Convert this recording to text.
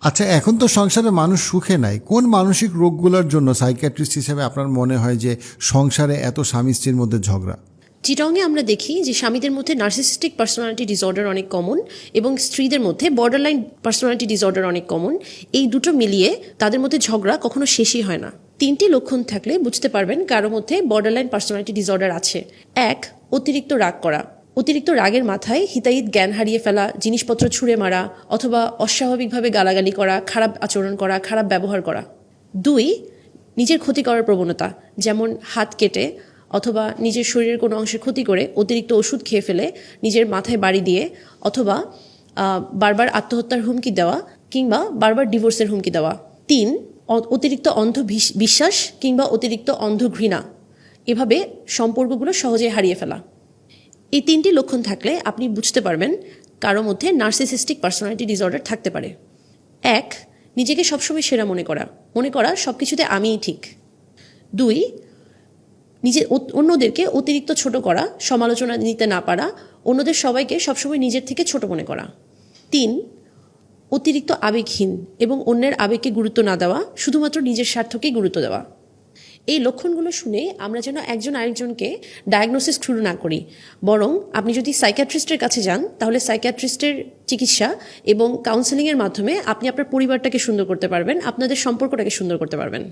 আচ্ছা, এখন তো সংসারে মানুষ সুখে নাই, কোন মানসিক রোগগুলোর জন্য সাইকিয়াট্রিস্ট হিসেবে আপনার মনে হয় যে সংসারে এত স্বামী স্ত্রীর মধ্যে ঝগড়া? চিটংয়ে আমরা দেখি যে স্বামীদের মধ্যে নার্সিসিস্টিক পার্সোনালিটি ডিসঅর্ডার অনেক কমন এবং স্ত্রীদের মধ্যে বর্ডারলাইন পার্সোনালিটি ডিসঅর্ডার অনেক কমন। এই দুটো মিলিয়ে তাদের মধ্যে ঝগড়া কখনো শেষই হয় না। 3টি লক্ষণ থাকলে বুঝতে পারবেন কারো মধ্যে বর্ডারলাইন পার্সোনালিটি ডিসঅর্ডার আছে। 1, অতিরিক্ত রাগ করা। অতিরিক্ত রাগের মাথায় হিতাহিত জ্ঞান হারিয়ে ফেলা, জিনিসপত্র ছুঁড়ে মারা অথবা অস্বাভাবিকভাবে গালাগালি করা, খারাপ আচরণ করা, খারাপ ব্যবহার করা। 2, নিজের ক্ষতি করার প্রবণতা, যেমন হাত কেটে অথবা নিজের শরীরের কোনো অংশের ক্ষতি করে অতিরিক্ত ওষুধ খেয়ে ফেলে নিজের মাথায় বাড়ি দিয়ে অথবা বারবার আত্মহত্যার হুমকি দেওয়া কিংবা বারবার ডিভোর্সের হুমকি দেওয়া। 3, অতিরিক্ত অন্ধ বিশ্বাস কিংবা অতিরিক্ত অন্ধ ঘৃণা, এভাবে সম্পর্কগুলো সহজে হারিয়ে ফেলা। এই 3টি লক্ষণ থাকলে আপনি বুঝতে পারবেন কারো মধ্যে নার্সিসিস্টিক পার্সোনালিটি ডিসঅর্ডার থাকতে পারে। 1, নিজেকে সবসময় সেরা মনে করা সব কিছুতে আমিই ঠিক। 2, অন্যদেরকে অতিরিক্ত ছোট করা, সমালোচনা নিতে না পারা, অন্যদের সবাইকে সবসময় নিজের থেকে ছোট মনে করা। 3, অতিরিক্ত আবেগহীন এবং অন্যের আবেগকে গুরুত্ব না দেওয়া, শুধুমাত্র নিজের স্বার্থকেই গুরুত্ব দেওয়া। এই লক্ষণগুলো শুনে আমরা যেন একজন আরেকজনকে ডায়াগনোসিস শুরু না করি, বরং আপনি যদি সাইকিয়াট্রিস্টের কাছে যান তাহলে সাইকিয়াট্রিস্টের চিকিৎসা এবং কাউন্সেলিংয়ের মাধ্যমে আপনি আপনার পরিবারটাকে সুন্দর করতে পারবেন, আপনাদের সম্পর্কটাকে সুন্দর করতে পারবেন।